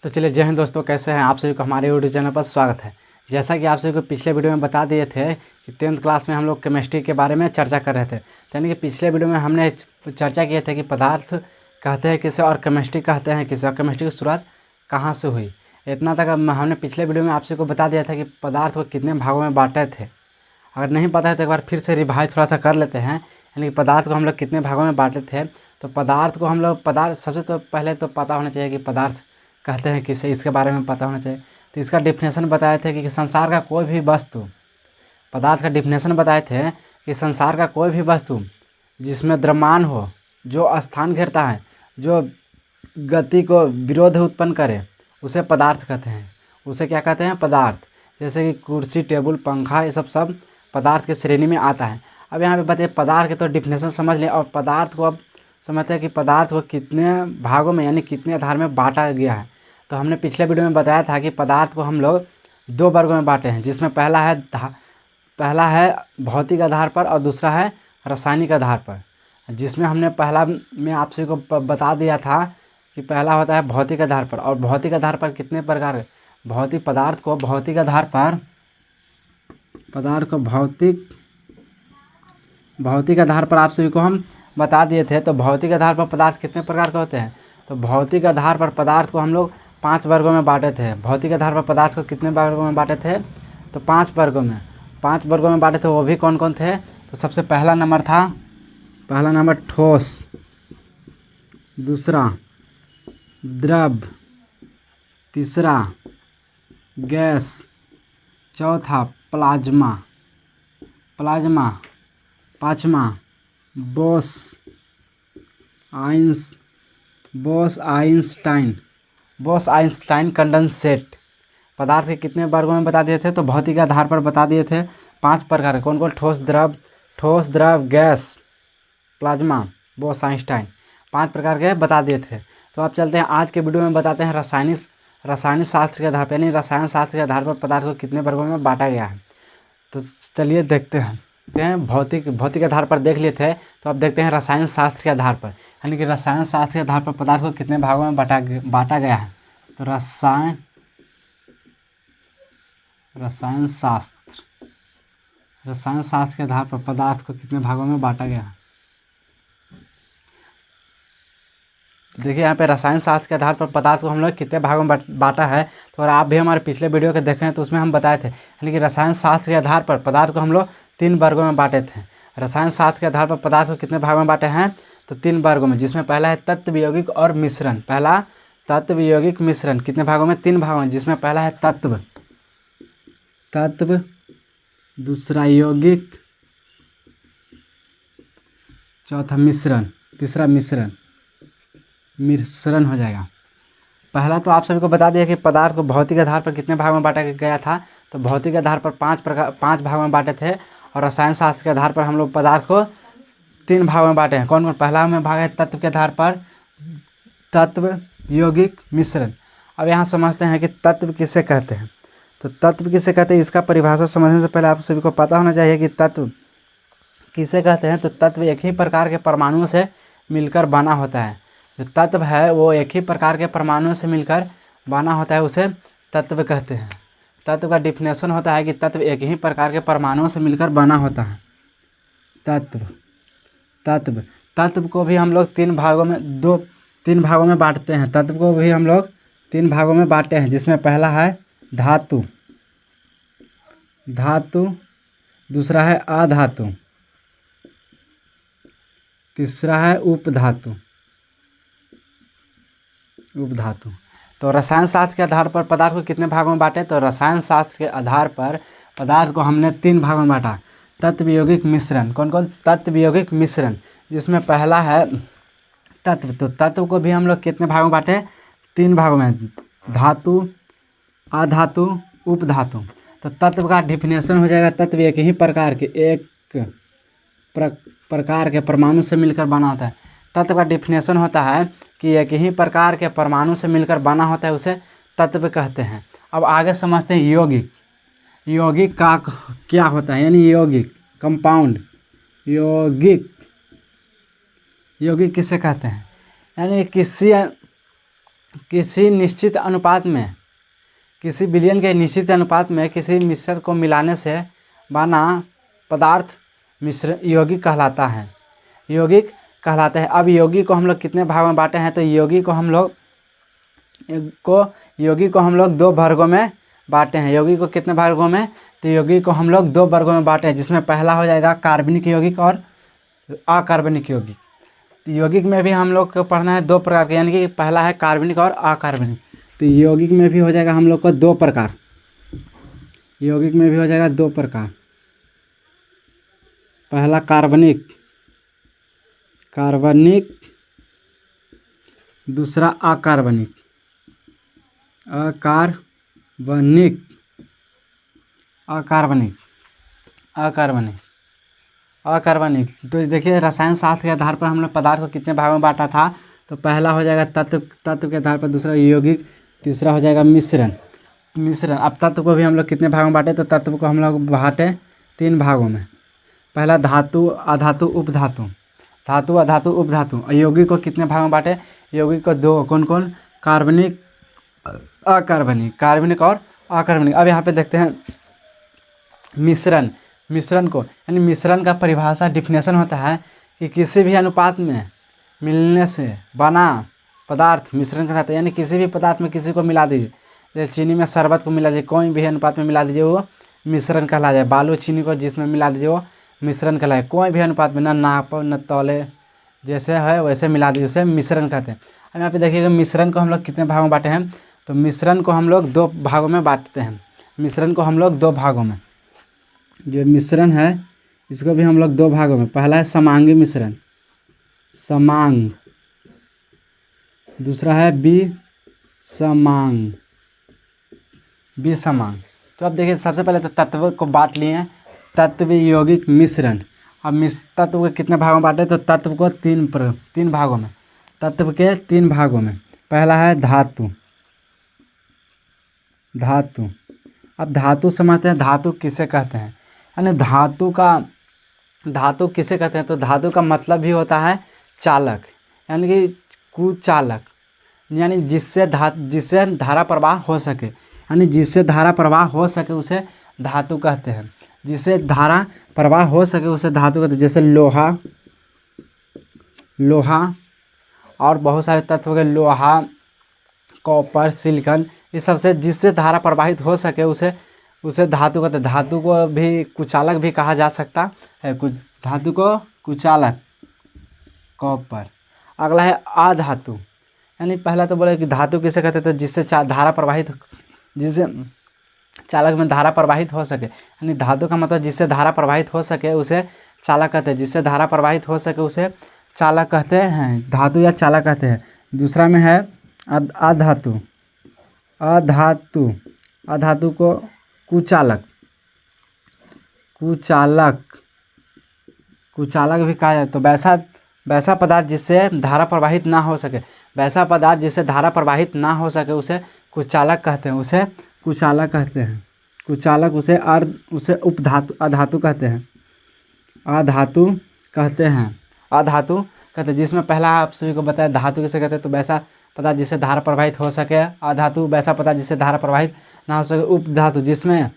तो चलिए, जय हिंद दोस्तों, कैसे हैं आप सभी को हमारे यूट्यूब चैनल पर स्वागत है। जैसा कि आप सभी को पिछले वीडियो में बता दिए थे कि 10th क्लास में हम लोग केमिस्ट्री के बारे में चर्चा कर रहे थे। यानी कि पिछले वीडियो में हमने चर्चा किए थे कि पदार्थ कहते हैं किसे और केमिस्ट्री कहते हैं किसे और केमिस्ट्री की शुरुआत कहाँ से हुई। इतना तक हमने पिछले वीडियो में आप सभी को बता दिया था कि पदार्थ को कितने भागों में बांटे थे। अगर नहीं पता है तो एक बार फिर से रिवाइज थोड़ा सा कर लेते हैं। यानी कि पदार्थ को हम लोग कितने भागों में बांटे थे। तो पदार्थ को हम लोग सबसे तो पहले तो पता होना चाहिए कि पदार्थ कहते हैं किसे, इसके बारे में पता होना चाहिए। तो इसका डिफिनेशन बताए थे कि संसार का कोई भी वस्तु, पदार्थ का डिफिनेशन बताए थे कि संसार का कोई भी वस्तु जिसमें द्रव्यमान हो, जो स्थान घेरता है, जो गति को विरोध उत्पन्न करे, उसे पदार्थ कहते हैं। उसे क्या कहते हैं? पदार्थ। जैसे कि कुर्सी, टेबल, पंखा, ये सब पदार्थ के श्रेणी में आता है। अब यहाँ पे बताइए, पदार्थ के तो डिफिनेशन समझ लें और पदार्थ को अब समझते हैं कि पदार्थ को कितने भागों में यानी कितने आधार में बांटा गया है। तो हमने पिछले वीडियो में बताया था कि पदार्थ को हम लोग 2 वर्गों में बांटे हैं, जिसमें पहला है भौतिक आधार पर और दूसरा है रासायनिक आधार पर। जिसमें हमने पहला में आप सभी को बता दिया था कि पहला होता है भौतिक आधार पर। और भौतिक आधार पर कितने प्रकार भौतिक पदार्थ को भौतिक आधार पर भौतिक आधार पर आप सभी को हम बता दिए थे। तो भौतिक आधार पर पदार्थ कितने प्रकार के होते हैं? तो भौतिक आधार पर पदार्थ को हम लोग 5 वर्गों में बांटे थे। भौतिक आधार पर पदार्थ को कितने वर्गों में बांटे थे? तो 5 वर्गों में बांटे थे। वो भी कौन कौन थे? तो सबसे पहला नंबर ठोस, दूसरा द्रव, तीसरा गैस, चौथा प्लाज्मा, पाँचवा बोस-आइंस्टाइन कंडेंसेट। पदार्थ के कितने वर्गों में बता दिए थे? तो भौतिक आधार पर बता दिए थे 5 प्रकार। कौन कौन? ठोस, द्रव, गैस, प्लाज्मा, बोस-आइंस्टाइन, 5 प्रकार के बता दिए थे। तो अब चलते हैं आज के वीडियो में, बताते हैं रासायनिक शास्त्र के आधार पर यानी रसायन शास्त्र के आधार पर पदार्थ को कितने वर्गों में बांटा गया है। तो चलिए देखते हैं। भौतिक आधार पर देख लिए थे, तो अब देखते हैं रसायन शास्त्र के आधार पर। यानी कि रसायन शास्त्र के आधार पर पदार्थ को कितने भागों में बांटा गया है। तो रसायन शास्त्र के आधार पर पदार्थ को कितने भागों में बांटा गया है। देखिए यहाँ पे रसायन शास्त्र के आधार पर पदार्थ को हम लोग कितने भागों में बांटा है। तो अगर आप भी हमारे पिछले वीडियो के देखें तो उसमें हम बताए थे। यानी कि रसायन शास्त्र के आधार पर पदार्थ को हम लोग 3 वर्गों में बांटे थे। रसायन शास्त्र के आधार पर पदार्थ को कितने भागों में बांटे हैं? तो 3 वर्गों में, जिसमें पहला है तत्व, यौगिक और मिश्रण। पहला तत्व, यौगिक, मिश्रण। कितने भागों में? 3 भागों में, जिसमें पहला है तत्व, दूसरा यौगिक, चौथा मिश्रण, तीसरा मिश्रण हो जाएगा। पहला तो आप सभी को बता दिया कि पदार्थ को भौतिक आधार पर कितने भागों में बांटा गया था। तो भौतिक आधार पर 5 भागों में बांटे थे। और रसायन शास्त्र के आधार पर हम लोग पदार्थ को 3 भागों में बांटे हैं। कौन कौन? पहला में भाग है तत्व के आधार पर, तत्व, यौगिक, मिश्रण। अब यहाँ समझते हैं कि तत्व किसे कहते हैं। तो तत्व किसे कहते हैं, इसका परिभाषा समझने से पहले आप सभी को पता होना चाहिए कि तत्व किसे कहते हैं। तो तत्व एक ही प्रकार के परमाणुओं से मिलकर बना होता है। जो तत्व है वो एक ही प्रकार के परमाणुओं से मिलकर बना होता है, उसे तत्व कहते हैं। तत्व का डिफिनेशन होता है कि तत्व एक ही प्रकार के परमाणुओं से मिलकर बना होता है। तत्व को भी हम लोग 3 भागों में बांटते हैं। तत्व को भी हम लोग 3 भागों में बांटे हैं, जिसमें पहला है धातु, दूसरा है अधातु, तीसरा है उपधातु। तो रसायन शास्त्र के आधार पर पदार्थ को कितने भागों में बांटे? तो रसायन शास्त्र के आधार पर पदार्थ को हमने 3 भागों में बांटा। तत्व, यौगिक, मिश्रण। कौन कौन? तत्व, यौगिक, मिश्रण, जिसमें पहला है तत्व। तो तत्व को भी हम लोग कितने भागों में बांटे? 3 भागों में, धातु, अधातु, उपधातु। तो तत्व का डिफिनेशन हो जाएगा, तत्व एक ही प्रकार के परमाणु से मिलकर बना होता है। तत्व का डिफिनेशन होता है कि एक ही प्रकार के परमाणु से मिलकर बना होता है, उसे तत्व कहते हैं। अब आगे समझते हैं यौगिक। यौगिक का क्या होता है, यानी यौगिक कंपाउंड। यौगिक किसे कहते हैं, यानी किसी निश्चित अनुपात में, किसी विलयन के निश्चित अनुपात में किसी मिश्रण को मिलाने से बना पदार्थ मिश्र यौगिक कहलाता है। यौगिक कहलाता है। अब यौगिक को हम लोग कितने भागों में बांटे हैं, तो यौगिक को हम लोग दो वर्गों में बांटे हैं। यौगिक को कितने वर्गों में, तो यौगिक को हम लोग दो वर्गों में बांटे हैं, जिसमें पहला हो जाएगा कार्बनिक यौगिक और अकार्बनिक यौगिक। तो यौगिक में भी हम लोग को पढ़ना है दो प्रकार के, यानी कि पहला है कार्बनिक और अकार्बनिक। तो यौगिक में भी हो जाएगा हम लोग को दो प्रकार, यौगिक में भी हो जाएगा दो प्रकार। पहला कार्बनिक, दूसरा अकार्बनिक, अकार्बनिक। तो देखिए रसायन शास्त्र के आधार पर हमने पदार्थ को कितने भागों में बांटा था। तो पहला हो जाएगा तत्व के आधार पर, दूसरा यौगिक, तीसरा हो जाएगा मिश्रण। अब तत्व को भी हम लोग कितने भागों में बांटे, तो तत्व को हम लोग बांटे तीन भागों में। पहला धातु, अधातु, उपधातु। धातु, अधातु, उपधातु। यौगिक को कितने भागों में बांटे, यौगिक को दो, कौन कौन, कार्बनिक, कार्बनिक और अकार्बनिक। अब यहाँ पे देखते हैं मिश्रण को, यानी मिश्रण का परिभाषा डिफिनेशन होता है कि किसी भी अनुपात में मिलने से बना पदार्थ मिश्रण कहलाता है। यानी किसी भी पदार्थ में किसी को मिला दीजिए, जैसे चीनी में शरबत को मिला दीजिए, कोई भी अनुपात में मिला दीजिए, वो मिश्रण कहला जाए। बालू चीनी को जिसमें मिला दीजिए वो मिश्रण कहलाए। कोई भी अनुपात में, न नाप न तौले, जैसे है वैसे मिला दीजिए, उसे मिश्रण कहते हैं। अब यहाँ पे देखिएगा मिश्रण को हम लोग कितने भागों में बांटे हैं, तो मिश्रण को हम लोग दो भागों में बांटते हैं। मिश्रण को हम लोग दो भागों में, जो मिश्रण है इसको भी हम लोग दो भागों में। पहला है समांगी मिश्रण, समांग, दूसरा है विसमांग। तो अब देखिए सबसे पहले तो तत्व को बांट लिए हैं, तत्व, यौगिक, मिश्रण। अब तत्व को कितने भागों में बांटे, तो तत्व को तीन भागों में, तत्व के तीन भागों में। पहला है धातु। अब धातु समझते हैं, धातु किसे कहते हैं, यानी धातु किसे कहते हैं, तो धातु का मतलब भी होता है चालक, यानी कि कुचालक, यानी जिससे धारा प्रवाह हो सके, यानी जिससे धारा प्रवाह हो सके उसे धातु कहते हैं। जिससे धारा प्रवाह हो सके उसे धातु कहते हैं। जैसे लोहा और बहुत सारे तत्व के, लोहा, कॉपर, सिलिकॉन, इस सब से जिससे धारा प्रवाहित हो सके उसे धातु कहते हैं। धातु को भी कुचालक भी कहा जा सकता है, धातु को कुचालक, कॉपर। अगला है अधातु, यानी पहला तो बोले कि धातु किसे कहते हैं, तो जिससे जिससे चालक में धारा प्रवाहित हो सके, यानी धातु का मतलब जिससे धारा प्रवाहित हो सके उसे चालक कहते हैं। जिससे धारा प्रवाहित हो सके उसे चालक कहते हैं, धातु या चालक कहते हैं। दूसरा में है अधातु। अधातु को कुचालक भी कहा जाए। तो वैसा पदार्थ जिससे धारा प्रवाहित ना हो सके, उसे कुचालक कहते हैं, कुचालक उसे अधातु कहते हैं। अधातु कहते हैं, जिसमें पहला आप सभी को बताया धातु किसे कहते हैं, तो वैसा पदार्थ जिससे धारा प्रवाहित हो सके। अधातु वैसा पदार्थ जिससे धारा प्रवाहित ना हो सके। उपधातु, जिसमें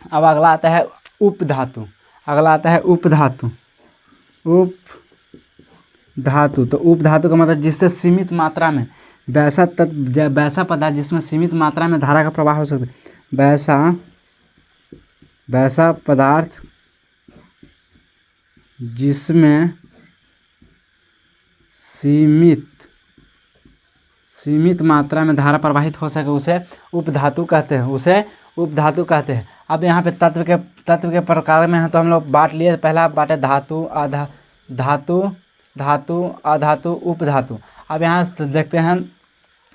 अब अगला आता है उपधातु। तो उपधातु का मतलब जिससे सीमित मात्रा में, वैसा पदार्थ जिसमें सीमित मात्रा में धारा का प्रवाह हो सकता है, वैसा पदार्थ जिसमें सीमित मात्रा में धारा प्रवाहित हो सके उसे उपधातु कहते हैं। अब यहाँ पे तत्व के प्रकार में है, तो हम लोग बांट लिए। पहला बांटे धातु, अधातु, उपधातु। अब यहाँ देखते हैं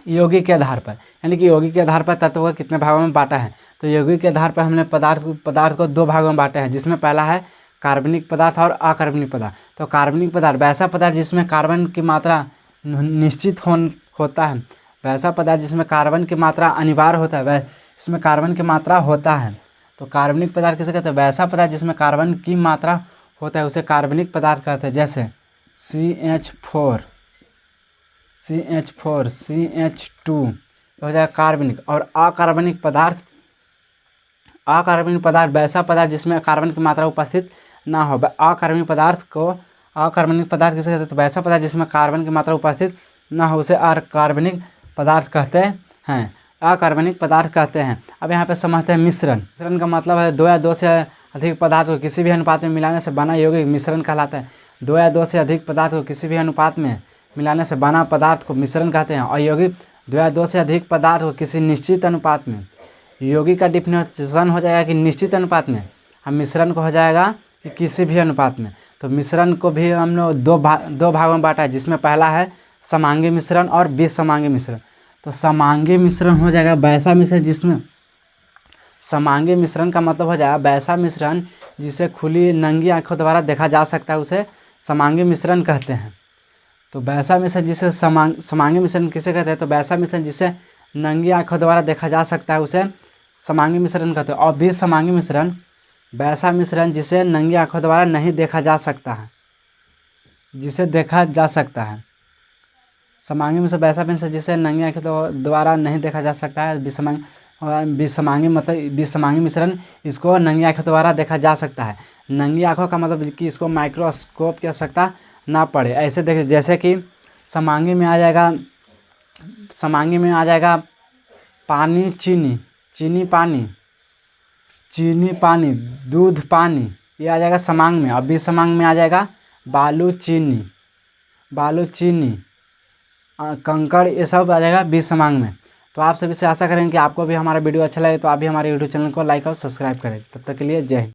यौगिक के आधार पर, यानी कि यौगिक के आधार पर तत्व को कितने भागों में बांटा है। तो यौगिक के आधार पर हमने पदार्थ को दो भागों में बांटे हैं, जिसमें पहला है कार्बनिक पदार्थ और अकार्बनिक पदार्थ। तो कार्बनिक पदार्थ वैसा पदार्थ जिसमें कार्बन की मात्रा निश्चित होता है, वैसा पदार्थ जिसमें कार्बन की मात्रा अनिवार्य होता है, इसमें कार्बन की मात्रा होता है। तो कार्बनिक पदार्थ किसे कहते हैं, वैसा पदार्थ जिसमें कार्बन की मात्रा होता है उसे कार्बनिक पदार्थ कहते हैं। जैसे CH4 CH2 हो जाएगा कार्बनिक। और अकार्बनिक पदार्थ वैसा पदार्थ जिसमें कार्बन की मात्रा उपस्थित ना हो। अकार्बनिक पदार्थ किसे कहते हैं? तो वैसा पदार्थ जिसमें कार्बन की मात्रा उपस्थित ना हो उसे अकार्बनिक पदार्थ कहते हैं। अकार्बनिक पदार्थ कहते हैं। अब यहाँ पे समझते हैं मिश्रण। मिश्रण का मतलब है 2 या 2 से अधिक पदार्थ को किसी भी अनुपात में मिलाने से बना यौगिक मिश्रण कहलाता है। 2 या 2 से अधिक पदार्थ को किसी भी अनुपात में मिलाने से बना पदार्थ को मिश्रण कहते हैं। और यौगिक 2 या 2 से अधिक पदार्थ को किसी निश्चित अनुपात में, यौगिक का डिफिनेशन हो जाएगा कि निश्चित अनुपात में, हम मिश्रण को हो जाएगा कि किसी भी अनुपात में। तो मिश्रण को भी हम लोग दो भागों में बांटा है, जिसमें पहला है समांगी मिश्रण और विसमांगी मिश्रण। तो समांगी मिश्रण हो जाएगा वैसा मिश्रण जिसमें, समांगी मिश्रण का मतलब हो जाएगा वैसा मिश्रण जिसे खुली नंगी आंखों द्वारा देखा जा सकता है, उसे समांगी मिश्रण कहते हैं। तो वैसा मिश्रण जिसे समांगी मिश्रण किसे कहते हैं? तो वैसा मिश्रण जिसे नंगी आंखों द्वारा देखा जा सकता है उसे समांगी मिश्रण कहते हैं। और विसमांगी मिश्रण वैसा मिश्रण जिसे नंगी आंखों द्वारा नहीं देखा जा सकता है, जिसे देखा जा सकता है। समांगी मिश्रण वैसा मिश्रण जिसे नंगी आंखों द्वारा नहीं देखा जा सकता है। विसमांगी मतलब विसमांगी मिश्रण, इसको नंगी आंखों द्वारा देखा जा सकता है। नंगी आंखों का मतलब कि इसको माइक्रोस्कोप की आवश्यकता ना पड़े। ऐसे देखिए, जैसे कि समांगी में आ जाएगा पानी चीनी, चीनी पानी, दूध पानी, ये आ जाएगा समांग में। अब विसमांग में आ जाएगा बालू चीनी, कंकड़, ये सब आ जाएगा विसमांग में। तो आप सभी से आशा करेंगे कि आपको भी हमारा वीडियो अच्छा लगे, तो आप भी हमारे यूट्यूब चैनल को लाइक और सब्सक्राइब करें। तब तक के लिए जय हिंद।